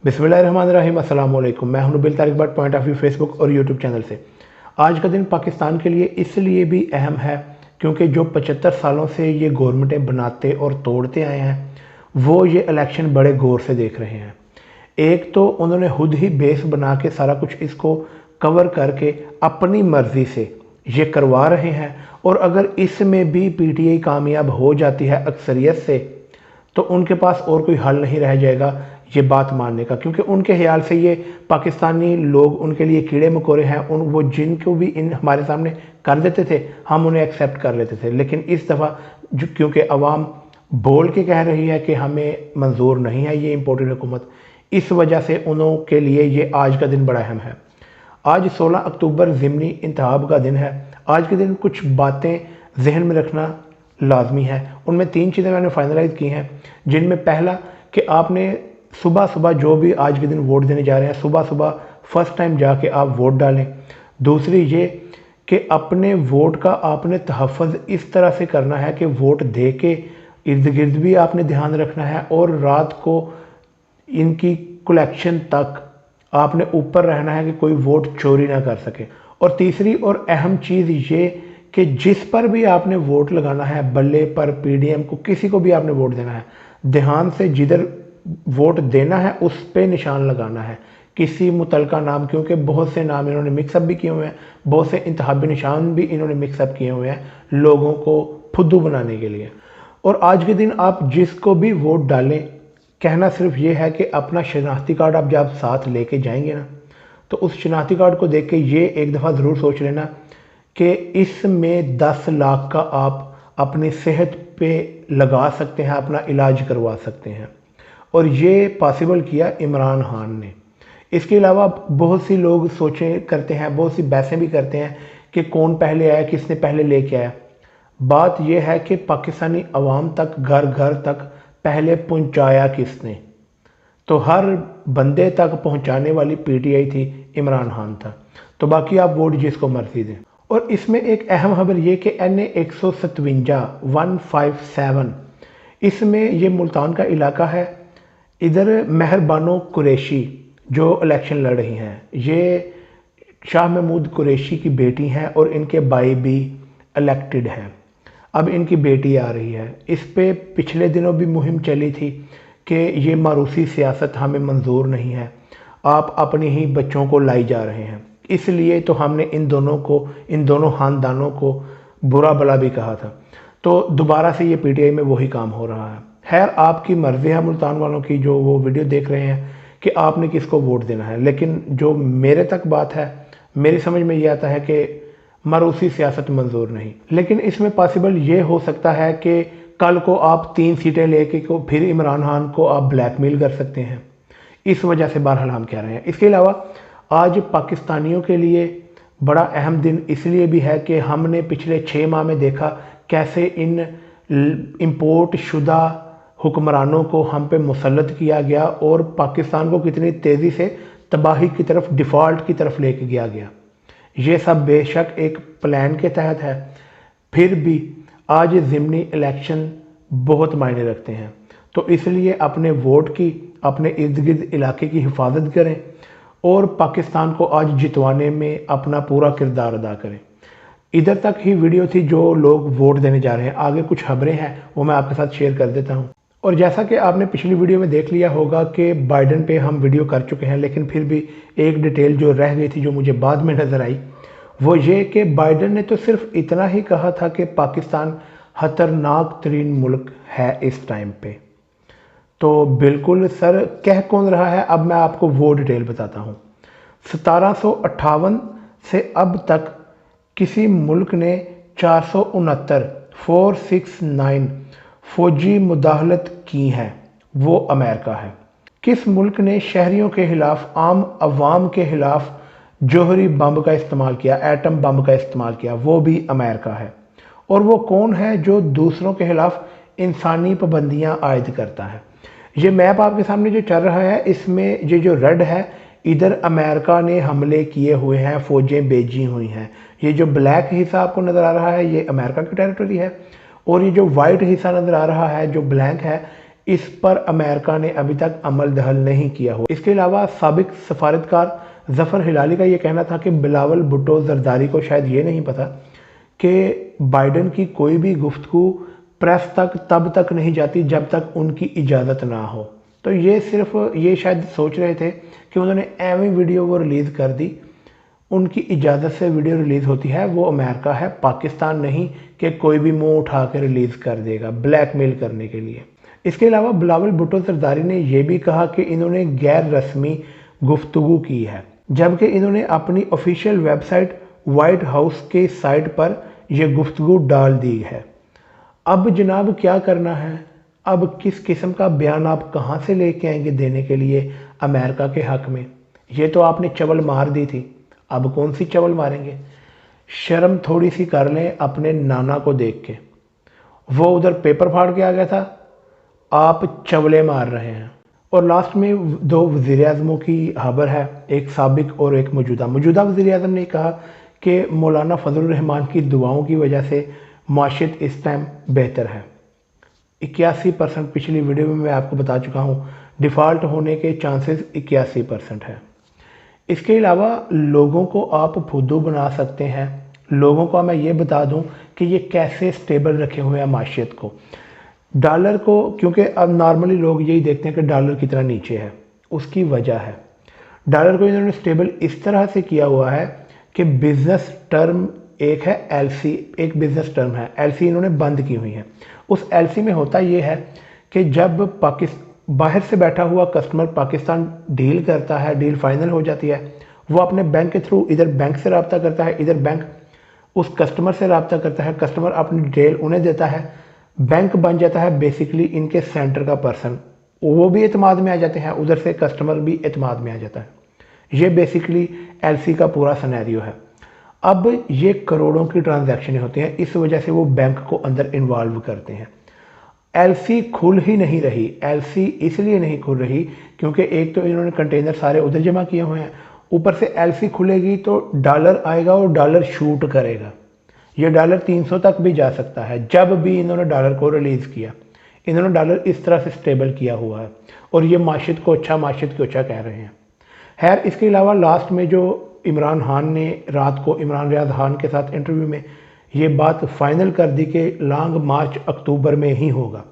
बिस्मिल्लाहिर्रहमानिर्रहीम। अस्सलाम वालेकुम। मैं हूं Nabeel Tariq Bhatt, point of view Facebook और यूट्यूब चैनल से। आज का दिन पाकिस्तान के लिए इसलिए भी अहम है क्योंकि जो 75 सालों से ये गवर्नमेंटें बनाते और तोड़ते आए हैं वो ये इलेक्शन बड़े गौर से देख रहे हैं। एक तो उन्होंने खुद ही बेस बना के सारा कुछ इसको कवर करके अपनी मर्जी से ये करवा रहे हैं, और अगर इसमें भी पीटीआई कामयाब हो जाती है अक्सरियत से तो उनके पास और कोई हल नहीं रह जाएगा ये बात मानने का, क्योंकि उनके ख्याल से ये पाकिस्तानी लोग उनके लिए कीड़े मकोड़े हैं। उन वो जिनको भी इन हमारे सामने कर देते थे हम उन्हें एक्सेप्ट कर लेते थे, लेकिन इस दफ़ा क्योंकि अवाम बोल के कह रही है कि हमें मंजूर नहीं है ये इम्पोर्टेड हुकूमत, इस वजह से उन्हों के लिए ये आज का दिन बड़ा अहम है। आज 16 अक्टूबर ज़िमनी इंतखाब का दिन है। आज के दिन कुछ बातें जहन में रखना लाजमी है। उनमें 3 चीज़ें मैंने फाइनलाइज की हैं, जिनमें पहला कि आपने सुबह सुबह जो भी आज के दिन वोट देने जा रहे हैं सुबह सुबह फर्स्ट टाइम जाके आप वोट डालें। दूसरी ये कि अपने वोट का आपने तहफ़्फ़ुज़ इस तरह से करना है कि वोट दे के इर्द गिर्द भी आपने ध्यान रखना है, और रात को इनकी कलेक्शन तक आपने ऊपर रहना है कि कोई वोट चोरी ना कर सके। और तीसरी और अहम चीज़ ये कि जिस पर भी आपने वोट लगाना है, बल्ले पर, पीडीएम को, किसी को भी आपने वोट देना है, ध्यान से जिधर वोट देना है उस पे निशान लगाना है, किसी मुतलका नाम, क्योंकि बहुत से नाम इन्होंने मिक्सअप भी किए हुए हैं, बहुत से इंतखाबी निशान भी इन्होंने मिक्सअप किए हुए हैं लोगों को फुद्दू बनाने के लिए। और आज के दिन आप जिसको भी वोट डालें, कहना सिर्फ ये है कि अपना शनाख्ती कार्ड आप जब साथ लेके जाएंगे ना, तो उस शनाख्ती कार्ड को देख के ये एक दफ़ा ज़रूर सोच लेना कि इसमें 10 लाख का आप अपनी सेहत पे लगा सकते हैं, अपना इलाज करवा सकते हैं। और ये पॉसिबल किया इमरान खान ने। इसके अलावा बहुत सी लोग सोचें करते हैं, बहुत सी बहसें भी करते हैं कि कौन पहले आया, किसने पहले लेके आया। बात यह है कि पाकिस्तानी अवाम तक, घर घर तक पहले पहुंचाया किसने, तो हर बंदे तक पहुंचाने वाली पीटीआई थी, इमरान खान था। तो बाकी आप वोट जिसको मर्जी दें। और इसमें एक अहम खबर ये कि NA 157 इसमें ये मुल्तान का इलाका है। इधर मेहरबानो कुरैशी जो इलेक्शन लड़ रही हैं, ये शाह महमूद कुरैशी की बेटी हैं और इनके भाई भी इलेक्टेड हैं। अब इनकी बेटी आ रही है। इस पे पिछले दिनों भी मुहिम चली थी कि ये मारूसी सियासत हमें मंजूर नहीं है, आप अपने ही बच्चों को लाई जा रहे हैं, इसलिए तो हमने इन दोनों खानदानों को बुरा भला भी कहा था। तो दोबारा से ये पीटीआई में वही काम हो रहा है। खैर, आपकी मर्जी है मुल्तान वालों की जो वो वीडियो देख रहे हैं कि आपने किसको वोट देना है, लेकिन जो मेरे तक बात है, मेरी समझ में ये आता है कि मारूसी सियासत मंजूर नहीं। लेकिन इसमें पॉसिबल ये हो सकता है कि कल को आप 3 सीटें लेके को फिर इमरान खान को आप ब्लैकमेल कर सकते हैं। इस वजह से बहरहाल हम कह रहे हैं। इसके अलावा आज पाकिस्तानियों के लिए बड़ा अहम दिन इसलिए भी है कि हमने पिछले 6 माह में देखा कैसे इन इम्पोर्ट शुदा हुक्मरानों को हम पे मुसल्लत किया गया और पाकिस्तान को कितनी तेज़ी से तबाही की तरफ, डिफ़ॉल्ट की तरफ लेके गया। ये सब बेशक एक प्लान के तहत है, फिर भी आज ज़िमनी इलेक्शन बहुत मायने रखते हैं। तो इसलिए अपने वोट की, अपने इर्द गिर्द इलाके की हिफाजत करें और पाकिस्तान को आज जितवाने में अपना पूरा किरदार अदा करें। इधर तक ही वीडियो थी जो लोग वोट देने जा रहे हैं। आगे कुछ खबरें हैं वो मैं आपके साथ शेयर कर देता हूं। और जैसा कि आपने पिछली वीडियो में देख लिया होगा कि बाइडन पे हम वीडियो कर चुके हैं, लेकिन फिर भी एक डिटेल जो रह गई थी जो मुझे बाद में नज़र आई, वो ये कि बाइडन ने तो सिर्फ इतना ही कहा था कि पाकिस्तान खतरनाक तरीन मुल्क है इस टाइम पे। तो बिल्कुल सर कह कौन रहा है, अब मैं आपको वो डिटेल बताता हूँ। 1758 से अब तक किसी मुल्क ने 469 फौजी मुदाखलत की हैं, वो अमेरिका है। किस मुल्क ने शहरियों के खिलाफ, आम अवाम के खिलाफ जौहरी बम का इस्तेमाल किया, एटम बम का इस्तेमाल किया, वो भी अमेरिका है। और वो कौन है जो दूसरों के खिलाफ इंसानी पाबंदियां आयद करता है। ये मैप आपके सामने जो चल रहा है, इसमें ये जो रेड है, इधर अमेरिका ने हमले किए हुए हैं, फौजें भेजी हुई हैं। ये जो ब्लैक हिस्सा आपको नज़र आ रहा है ये अमेरिका की टेरिटरी है, और ये जो वाइट हिस्सा नज़र आ रहा है जो ब्लैक है, इस पर अमेरिका ने अभी तक अमल दखल नहीं किया हुआ। इसके अलावा साबिक सफारतकार जफर हिलाली का ये कहना था कि बिलावल भुट्टो जरदारी को शायद ये नहीं पता कि बाइडन की कोई भी गुफ्तगू प्रेस तक तब तक नहीं जाती जब तक उनकी इजाज़त ना हो। तो ये सिर्फ ये शायद सोच रहे थे कि उन्होंने एवं वीडियो वो रिलीज़ कर दी, उनकी इजाज़त से वीडियो रिलीज़ होती है, वो अमेरिका है, पाकिस्तान नहीं कि कोई भी मुंह उठा के रिलीज़ कर देगा ब्लैकमेल करने के लिए। इसके अलावा बिलावल भुट्टो जरदारी ने यह भी कहा कि इन्होंने गैर रस्मी गुफ्तगू की है, जबकि इन्होंने अपनी ऑफिशियल वेबसाइट वाइट हाउस के साइट पर यह गुफ्तगू डाल दी है। अब जनाब क्या करना है, अब किस किस्म का बयान आप कहाँ से लेके आएंगे देने के लिए अमेरिका के हक में? ये तो आपने चवल मार दी थी, अब कौन सी चवल मारेंगे? शर्म थोड़ी सी कर लें अपने नाना को देख के, वो उधर पेपर फाड़ के आ गया था, आप चवले मार रहे हैं। और लास्ट में दो वज़ीर आज़मों की खबर है, एक साबिक और एक मौजूदा वज़ीर आज़म ने कहा कि मौलाना फजलुर रहमान की दुआओं की वजह से माशियत इस टाइम बेहतर है। 81% पिछली वीडियो में मैं आपको बता चुका हूँ, डिफ़ॉल्ट होने के चांसेस 81% है। इसके अलावा लोगों को आप फुद्दू बना सकते हैं। लोगों को मैं ये बता दूं कि ये कैसे स्टेबल रखे हुए हैं माशियत को, डॉलर को, क्योंकि अब नॉर्मली लोग यही देखते हैं कि डॉलर कितना नीचे है। उसकी वजह है डॉलर को इन्होंने स्टेबल इस तरह से किया हुआ है कि बिजनेस टर्म एक है एलसी, एक बिजनेस टर्म है एलसी, इन्होंने बंद की हुई है। उस एलसी में होता ये है कि जब बाहर से बैठा हुआ कस्टमर पाकिस्तान डील करता है, डील फाइनल हो जाती है, वो अपने बैंक के थ्रू इधर बैंक से रब्ता करता है, इधर बैंक उस कस्टमर से रब्ता करता है, कस्टमर अपनी डिटेल उन्हें देता है, बैंक बन जाता है बेसिकली इनके सेंटर का पर्सन, वो भी एतमाद में आ जाते हैं, उधर से कस्टमर भी एतमाद में आ जाता है। ये बेसिकली एलसी का पूरा सिनेरियो है। अब ये करोड़ों की ट्रांजैक्शन होती हैं, इस वजह से वो बैंक को अंदर इन्वॉल्व करते हैं। एलसी खुल ही नहीं रही, एलसी इसलिए नहीं खुल रही क्योंकि एक तो इन्होंने कंटेनर सारे उधर जमा किए हुए हैं, ऊपर से एलसी खुलेगी तो डॉलर आएगा और डॉलर शूट करेगा। ये डॉलर 300 तक भी जा सकता है। जब भी इन्होंने डॉलर को रिलीज़ किया, इन्होंने डॉलर इस तरह से स्टेबल किया हुआ है और ये माशियत को अच्छा कह रहे हैं। खैर, इसके अलावा लास्ट में जो इमरान खान ने रात को इमरान रियाज खान के साथ इंटरव्यू में ये बात फाइनल कर दी कि लॉन्ग मार्च अक्टूबर में ही होगा।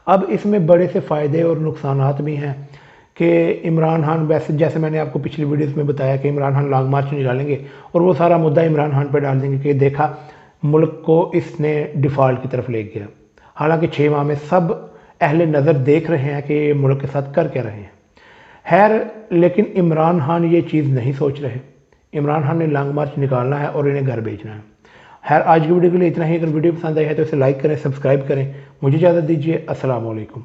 अब इसमें बड़े से फ़ायदे और नुकसानात भी हैं कि इमरान खान, वैसे जैसे मैंने आपको पिछली वीडियोस में बताया कि इमरान खान लॉन्ग मार्च निकालेंगे और वो सारा मुद्दा इमरान खान पर डाल देंगे कि देखा मुल्क को इसने डिफ़ॉल्ट की तरफ ले गया। हालांकि 6 माह में सब अहले नज़र देख रहे हैं कि मुल्क के साथ कर क्या रहे हैं। खैर, लेकिन इमरान खान ये चीज़ नहीं सोच रहे। इमरान खान ने लॉन्ग मार्च निकालना है और इन्हें घर भेजना है। खैर, आज की वीडियो के लिए इतना ही। अगर वीडियो पसंद आई है तो इसे लाइक करें, सब्सक्राइब करें। मुझे इजाज़त दीजिए। अस्सलाम वालेकुम।